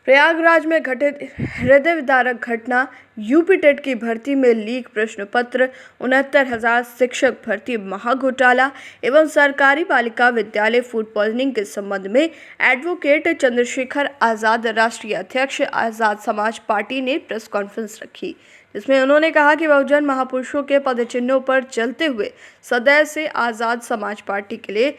प्रयागराज में घटित हृदय विदारक घटना, यूपी टेट की भर्ती में लीक प्रश्न पत्र, 69,000 शिक्षक भर्ती महाघोटाला एवं सरकारी बालिका विद्यालय फूड पॉइजनिंग के संबंध में एडवोकेट चंद्रशेखर आजाद, राष्ट्रीय अध्यक्ष आजाद समाज पार्टी ने प्रेस कॉन्फ्रेंस रखी, जिसमें उन्होंने कहा कि बहुजन महापुरुषों के पदचिन्हों पर चलते हुए सदैव से आजाद समाज पार्टी के लिए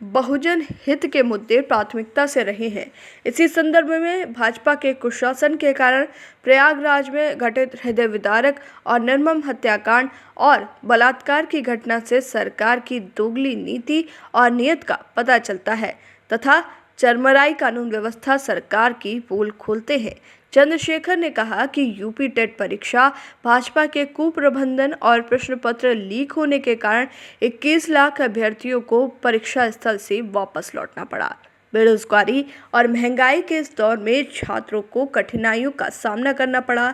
बहुजन हित के मुद्दे प्राथमिकता से रहे हैं। इसी संदर्भ में भाजपा के कुशासन के कारण प्रयागराज में घटित हृदय विदारक और निर्मम हत्याकांड और बलात्कार की घटना से सरकार की दोगली नीति और नीयत का पता चलता है तथा चरमराई कानून व्यवस्था सरकार की पोल खोलते हैं। चंद्रशेखर ने कहा कि यूपी टेट परीक्षा भाजपा के कुप्रबंधन और प्रश्न पत्र लीक होने के कारण 21 लाख अभ्यर्थियों को परीक्षा स्थल से वापस लौटना पड़ा। बेरोजगारी और महंगाई के इस दौर में छात्रों को कठिनाइयों का सामना करना पड़ा।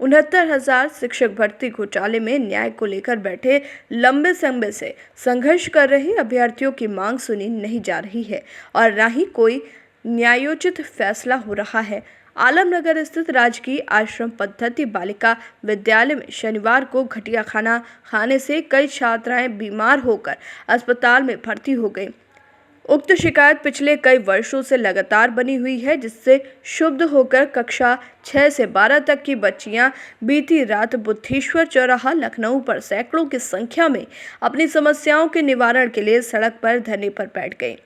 69,000 शिक्षक भर्ती घोटाले में न्याय को लेकर बैठे लंबे समय से संघर्ष कर रहे अभ्यर्थियों की मांग सुनी नहीं जा रही है और न ही कोई न्यायोचित फैसला हो रहा है। आलमनगर स्थित राजकीय आश्रम पद्धति बालिका विद्यालय में शनिवार को घटिया खाना खाने से कई छात्राएं बीमार होकर अस्पताल में भर्ती हो गईं। उक्त शिकायत पिछले कई वर्षों से लगातार बनी हुई है, जिससे क्षुब्ध होकर कक्षा 6 से 12 तक की बच्चियां बीती रात बुद्धेश्वर चौराहा लखनऊ पर सैकड़ों की संख्या में अपनी समस्याओं के निवारण के लिए सड़क पर धरने पर बैठ गईं।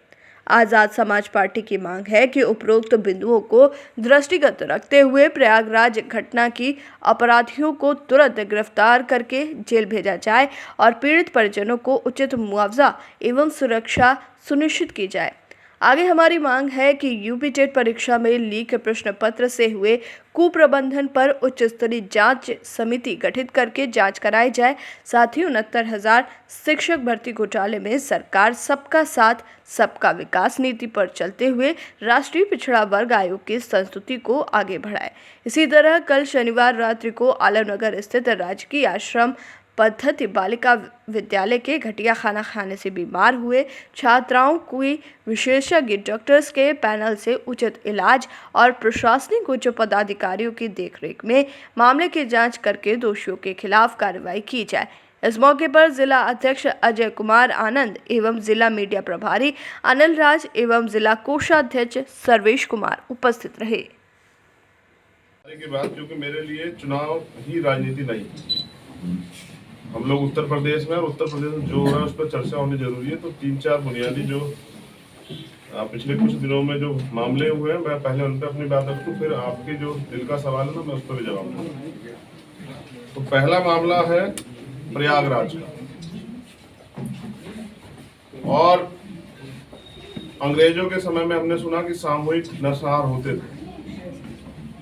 आजाद समाज पार्टी की मांग है कि उपरोक्त बिंदुओं को दृष्टिगत रखते हुए प्रयागराज घटना की अपराधियों को तुरंत गिरफ्तार करके जेल भेजा जाए और पीड़ित परिजनों को उचित मुआवजा एवं सुरक्षा सुनिश्चित की जाए। आगे हमारी मांग है कि यूपी टेट परीक्षा में लीक प्रश्न पत्र से हुए कुप्रबंधन पर उच्च स्तरीय जांच समिति गठित करके जांच कराई जाए। साथ ही 69,000 शिक्षक भर्ती घोटाले में सरकार सबका साथ सबका विकास नीति पर चलते हुए राष्ट्रीय पिछड़ा वर्ग आयोग की संस्तुति को आगे बढ़ाए। इसी तरह कल शनिवार रात्रि को आलमनगर स्थित राजकीय आश्रम पद्धति बालिका विद्यालय के घटिया खाना खाने से बीमार हुए छात्राओं की विशेषज्ञ डॉक्टर्स के पैनल से उचित इलाज और प्रशासनिक उच्च पदाधिकारियों की देखरेख में मामले की जांच करके दोषियों के खिलाफ कार्रवाई की जाए। इस मौके पर जिला अध्यक्ष अजय कुमार आनंद एवं जिला मीडिया प्रभारी अनिल राज एवं जिला कोषाध्यक्ष सर्वेश कुमार उपस्थित रहे। के बाद क्योंकि मेरे लिए चुनाव ही राजनीति नहीं, हम लोग उत्तर प्रदेश में और उत्तर प्रदेश में जो हो रहा है उस पर चर्चा होनी जरूरी है। तो 3-4 बुनियादी जो पिछले कुछ दिनों में जो मामले हुए हैं, मैं पहले उन पर अपनी बात रखूं, फिर आपके जो दिल का सवाल है ना, मैं उस पर भी जवाब दूंगा। तो पहला मामला है प्रयागराज का, और अंग्रेजों के समय में हमने सुना कि सामूहिक नरसंहार होते थे,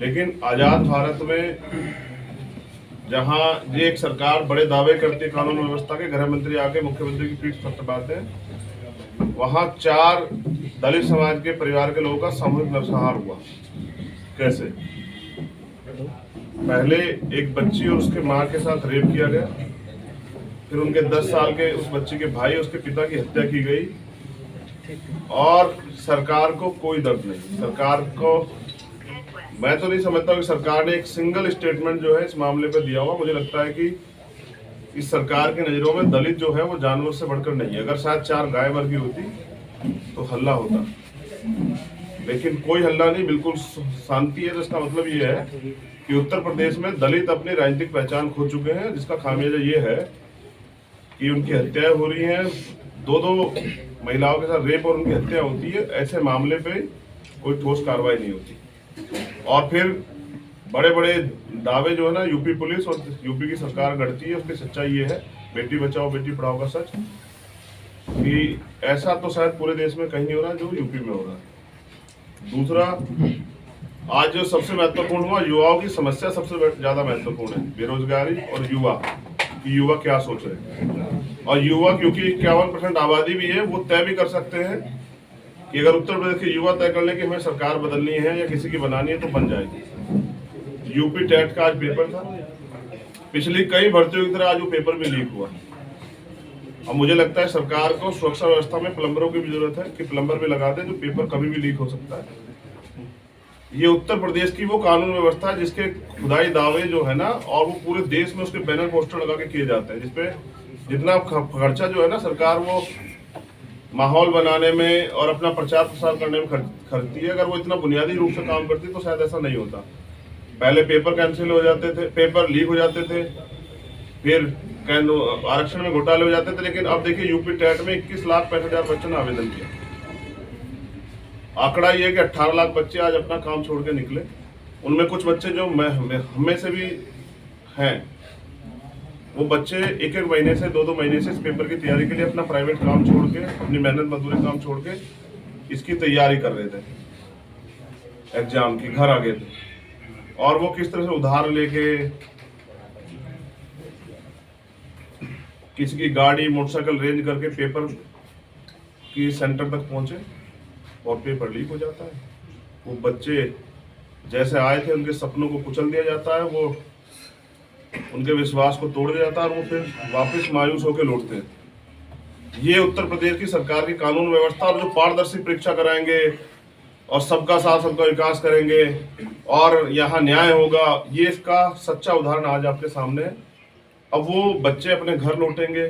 लेकिन आजाद भारत में जहां ये एक सरकार बड़े दावे करती है कानून व्यवस्था के, गृह मंत्री आके मुख्यमंत्री की पीठ थपथपाते हैं, वहां 4 दलित समाज के परिवार के लोगों का सामूहिक नरसंहार हुआ। कैसे? पहले एक बच्ची और उसके मां के साथ रेप किया गया, फिर उनके 10 साल के उस बच्ची के भाई उसके पिता की हत्या की गई, और सरकार को कोई दर्द नहीं। सरकार को मैं तो नहीं समझता कि सरकार ने एक सिंगल स्टेटमेंट जो है इस मामले पर दिया हुआ। मुझे लगता है कि इस सरकार की नज़रों में दलित जो है वो जानवर से बढ़कर नहीं है। अगर शायद 4 गाय वर्गी होती तो हल्ला होता, लेकिन कोई हल्ला नहीं, बिल्कुल शांति है। तो इसका मतलब ये है कि उत्तर प्रदेश में दलित अपनी राजनीतिक पहचान खो चुके हैं, जिसका खामियाजा ये है कि उनकी हत्याएं हो रही हैं, 2-2 महिलाओं के साथ रेप और उनकी हत्या होती है। ऐसे मामले पे कोई ठोस कार्रवाई नहीं होती। और फिर बड़े बड़े दावे जो है ना यूपी पुलिस और यूपी की सरकार गढ़ती है, उसकी सच्चाई ये है, बेटी बचाओ बेटी पढ़ाओ का सच, कि ऐसा तो शायद पूरे देश में कहीं नहीं हो रहा जो यूपी में हो रहा है। दूसरा, आज जो सबसे महत्वपूर्ण हुआ, युवाओं की समस्या सबसे ज्यादा महत्वपूर्ण है, बेरोजगारी और युवा क्या सोच रहे हैं। और युवा क्योंकि 51% आबादी भी है, वो तय भी कर सकते हैं कि अगर उत्तर प्रदेश के युवा तय कर ले कि हमें सरकार बदलनी है या किसी की बनानी है तो बन जाएगी। यूपी टेट का आज पेपर था, पिछली कई भर्तियों की तरह आज वो पेपर भी लीक हुआ। और मुझे लगता है सरकार को सुरक्षा व्यवस्था में प्लम्बरों की भी जरूरत है कि प्लम्बर भी लगा दे, तो पेपर कभी भी लीक हो सकता है। ये उत्तर प्रदेश की वो कानून व्यवस्था है जिसके खुदाई दावे जो है ना, और वो पूरे देश में उसके बैनर पोस्टर लगा के किए जाते हैं, जिसपे जितना खर्चा जो है ना सरकार वो माहौल बनाने में और अपना प्रचार प्रसार करने में खर्चती है। अगर वो इतना बुनियादी रूप से काम करती तो शायद ऐसा नहीं होता। पहले पेपर कैंसिल हो जाते थे, पेपर लीक हो जाते थे, फिर आरक्षण में घोटाले हो जाते थे, लेकिन अब देखिए यूपी टेट में 21,65,000 बच्चों ने आवेदन किया। आंकड़ा ये है कि 18 लाख बच्चे आज अपना काम छोड़ के निकले। उनमें कुछ बच्चे जो हमें से भी हैं, वो बच्चे एक महीने से 2 महीने से इस पेपर की तैयारी के लिए अपना प्राइवेट काम छोड़ के, अपनी मेहनत मजदूरी काम छोड़ के इसकी तैयारी कर रहे थे, एग्जाम की घर आ गए थे। और वो किस तरह से उधार लेके किसी की गाड़ी मोटरसाइकिल रेंज करके पेपर की सेंटर तक पहुंचे और पेपर लीक हो जाता है। वो बच्चे जैसे आए थे उनके सपनों को कुचल दिया जाता है, वो उनके विश्वास को तोड़ दिया जाता है और वो फिर वापस मायूस होकर लौटते हैं। ये उत्तर प्रदेश की सरकार की कानून व्यवस्था, और जो पारदर्शी परीक्षा कराएंगे और सबका साथ सबका विकास करेंगे और यहाँ न्याय होगा, ये इसका सच्चा उदाहरण आज आपके सामने है। अब वो बच्चे अपने घर लौटेंगे,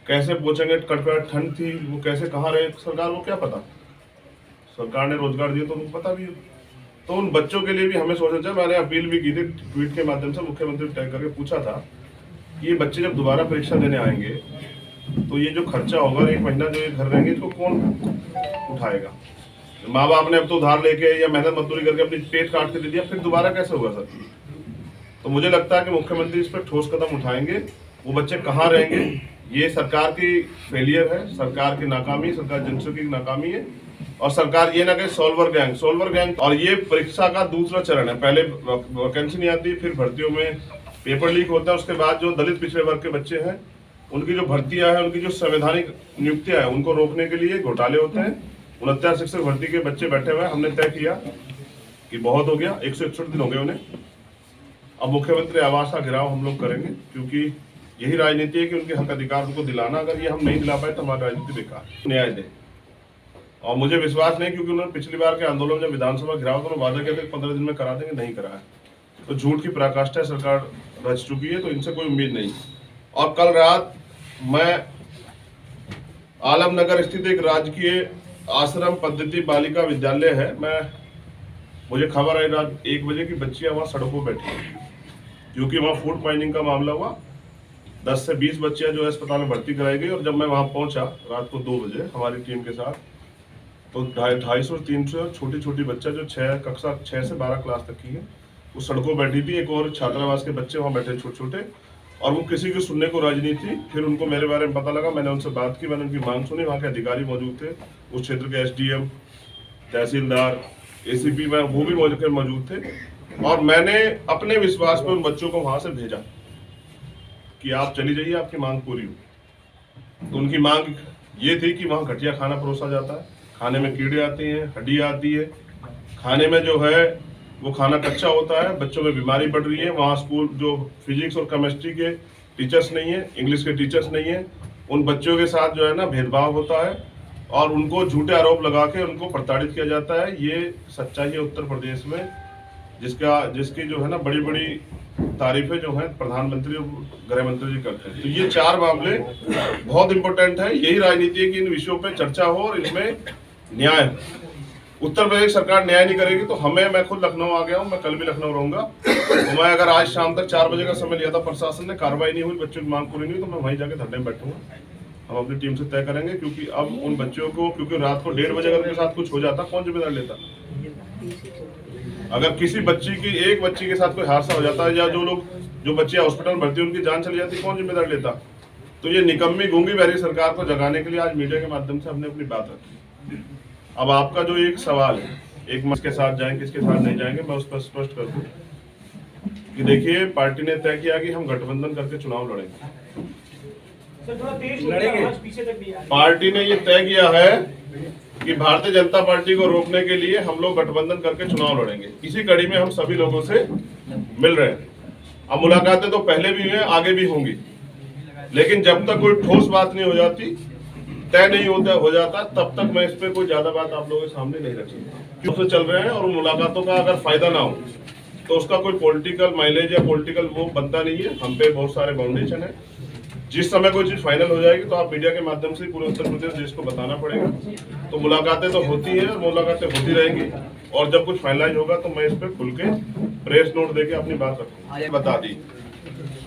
कैसे पहुंचेंगे, कड़कड़ ठंड थी, वो कैसे कहाँ रहे सरकार को क्या पता। सरकार ने रोजगार दिया तो उनको पता भी है। तो उन बच्चों के लिए भी हमें सोचना चाहिए। मैंने अपील भी की थी, ट्वीट के माध्यम से मुख्यमंत्री टैग करके पूछा था कि ये बच्चे जब दोबारा परीक्षा देने आएंगे तो ये जो खर्चा होगा, 1 महीना जो ये घर रहेंगे, इसको कौन उठाएगा। माँ बाप ने अब तो उधार लेके या मेहनत मजदूरी करके अपनी पेट काट के दे दिया, फिर दोबारा कैसे होगा सर। तो मुझे लगता है कि मुख्यमंत्री इस पर ठोस कदम उठाएंगे। वो बच्चे कहाँ रहेंगे, ये सरकार की फेलियर है, सरकार की नाकामी, सरकार जनशक्ति की नाकामी है। और सरकार ये ना कहे सॉल्वर गैंग। और ये परीक्षा का दूसरा चरण है। पहले वैकेंसी नहीं आती, फिर भर्तियों में पेपर लीक होता है, उसके बाद जो दलित पिछड़े वर्ग के बच्चे हैं उनकी जो भर्तियां हैं, उनकी जो संवैधानिक नियुक्तियां हैं, उनको रोकने के लिए घोटाले होते हैं। 69 शिक्षक भर्ती के बच्चे बैठे हुए हैं। हमने तय किया कि बहुत हो गया, 161 दिन हो गए उन्हें। अब मुख्यमंत्री आवास का घेराव हम लोग करेंगे, क्योंकि यही राजनीति है कि उनके हक अधिकार उनको दिलाना। अगर ये हम नहीं दिला पाए तो हमारी राजनीति बेकार, न्याय दे। और मुझे विश्वास नहीं, क्योंकि उन्होंने पिछली बार के आंदोलन जब विधानसभा घेराव तो वादा किया था 15 दिन में करा देंगे, नहीं कराया। तो झूठ की पराकाष्ठा सरकार रच चुकी है, तो इनसे कोई उम्मीद नहीं। और कल रात मैं आलमनगर स्थित एक राजकीय आश्रम पद्धति बालिका विद्यालय है, मुझे खबर आई रात 1 बजे की बच्चियां वहां सड़कों पर बैठी, क्योंकि वहां फूड पॉइजनिंग का मामला हुआ। 10 से 20 बच्चियां जो है अस्पताल में भर्ती कराई गई। और जब मैं वहां पहुंचा रात को 2 बजे हमारी टीम के साथ, तो 250-300 छोटी छोटी बच्चा जो 6 से 12 क्लास तक की है, वो सड़कों बैठी थी। एक और छात्रावास के बच्चे वहाँ बैठे छोटे छोटे, और वो किसी की सुनने को राजी नहीं थी। फिर उनको मेरे बारे में पता लगा, मैंने उनसे बात की, मैंने उनकी मांग सुनी। वहाँ के अधिकारी मौजूद थे, उस क्षेत्र के SDM, तहसीलदार, ACP में वो भी मौजूद थे। और मैंने अपने विश्वास पर उन बच्चों को वहाँ से भेजा कि आप चली जाइए, आपकी मांग पूरी हो। तो उनकी मांग ये थी कि वहाँ घटिया खाना परोसा जाता है, खाने में कीड़े आते हैं, हड्डी आती है, खाने में जो है वो खाना कच्चा होता है, बच्चों में बीमारी बढ़ रही है। वहाँ स्कूल जो फिजिक्स और केमिस्ट्री के टीचर्स नहीं है, इंग्लिश के टीचर्स नहीं है, उन बच्चों के साथ जो है ना भेदभाव होता है और उनको झूठे आरोप लगा के उनको प्रताड़ित किया जाता है। ये सच्चाई है उत्तर प्रदेश में, जिसकी जो है ना बड़ी बड़ी तारीफें जो है प्रधानमंत्री और गृह मंत्री जी करते हैं। तो ये 4 मामले बहुत इंपॉर्टेंट है। यही राजनीति है कि इन विषयों पे चर्चा हो और इनमें न्याय हो। उत्तर प्रदेश सरकार न्याय नहीं करेगी तो मैं खुद लखनऊ आ गया हूँ, मैं कल भी लखनऊ रहूंगा। तो मैं अगर आज शाम तक 4 बजे का समय लिया था, प्रशासन ने कार्रवाई नहीं हुई, बच्चों की मांग पूरी नहीं हुई, तो मैं वहीं जाके धरने में बैठूंगा। हम अपनी टीम से तय करेंगे, क्योंकि अब उन बच्चों को, क्योंकि रात को 1:30 बजे अगर उनके साथ कुछ हो जाता, कौन जिम्मेदार लेता। अगर किसी एक बच्ची के साथ कोई हादसा हो जाता है, या जो बच्ची हॉस्पिटल में भर्ती उनकी जान चली जाती, कौन जिम्मेदार लेता। तो ये निकम्मी गूंगी बहरी सरकार को जगाने के लिए आज मीडिया के माध्यम से हमने अपनी बात रखी। अब आपका जो एक सवाल है, एक किसके साथ जाएंगे किसके साथ नहीं जाएंगे, मैं उस पर स्पष्ट कर दूं कि देखिए, पार्टी ने तय किया कि हम गठबंधन करके चुनाव लड़ेंगे। पार्टी ने ये तय किया है कि भारतीय जनता पार्टी को रोकने के लिए हम लोग गठबंधन करके चुनाव लड़ेंगे। इसी कड़ी में हम सभी लोगों से मिल रहे हैं। अब मुलाकातें तो पहले भी हुई हैं, आगे भी होंगी, लेकिन जब तक कोई ठोस बात नहीं हो जाती तय नहीं होता हो जाता, तब तक मैं इस पे कोई ज्यादा बात आप लोगों के सामने नहीं रख सकता। क्यों से चल रहे हैं और मुलाकातों का अगर फायदा ना हो तो उसका कोई पॉलिटिकल माइलेज या पॉलिटिकल वो बनता नहीं है। हम पे बहुत सारे फाउंडेशन है। जिस समय कोई चीज फाइनल हो जाएगी तो आप मीडिया के माध्यम से पूरे उत्तर प्रदेश देश को बताना पड़ेगा। तो मुलाकातें तो होती है और मुलाकातें होती रहेंगी, और जब कुछ फाइनलाइज होगा तो मैं इस पे खुल के प्रेस नोट देके अपनी बात रखूंगा, बता दी।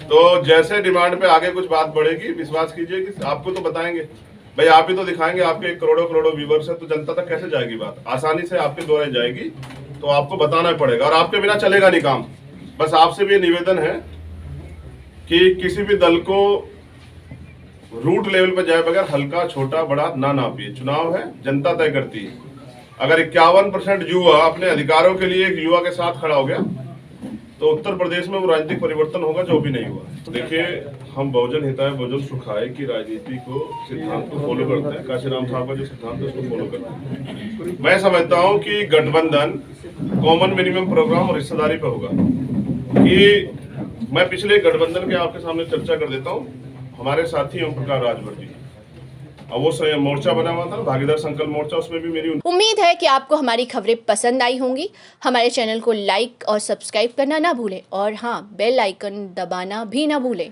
तो जैसे डिमांड पे आगे कुछ बात बढ़ेगी, विश्वास कीजिए कि आपको तो बताएंगे भाई, आप ही तो दिखाएंगे। आपके करोड़ों करोड़ों व्यूवर्स है, तो जनता तक कैसे जाएगी बात? आसानी से आपके द्वारा जाएगी, तो आपको बताना पड़ेगा, और आपके बिना चलेगा नहीं काम। बस आपसे भी निवेदन है कि किसी भी दल को रूट लेवल पर जाए बगैर हल्का छोटा बड़ा ना नापिए। चुनाव है, जनता तय करती है। अगर 51% युवा अपने अधिकारों के लिए एक युवा के साथ खड़ा हो गया तो उत्तर प्रदेश में वो राजनीतिक परिवर्तन होगा जो भी नहीं हुआ। देखिए, हम बहुजन हिताय बहुजन सुखाय की राजनीति को सिद्धांत को फॉलो करते हैं। काशीराम साहब का जो सिद्धांत है उसको फॉलो करते हैं। मैं समझता हूं कि गठबंधन कॉमन मिनिमम प्रोग्राम और हिस्सेदारी पर होगा। कि मैं पिछले गठबंधन के आपके सामने चर्चा कर देता हूँ। हमारे साथी ओम प्रकाश राजभर जी, और वो मोर्चा बना हुआ था, भागीदार संकल्प मोर्चा, उसमें भी मेरी उम्मीद है कि आपको हमारी खबरें पसंद आई होंगी। हमारे चैनल को लाइक और सब्सक्राइब करना ना भूलें, और हाँ, बेल आइकन दबाना भी ना भूलें।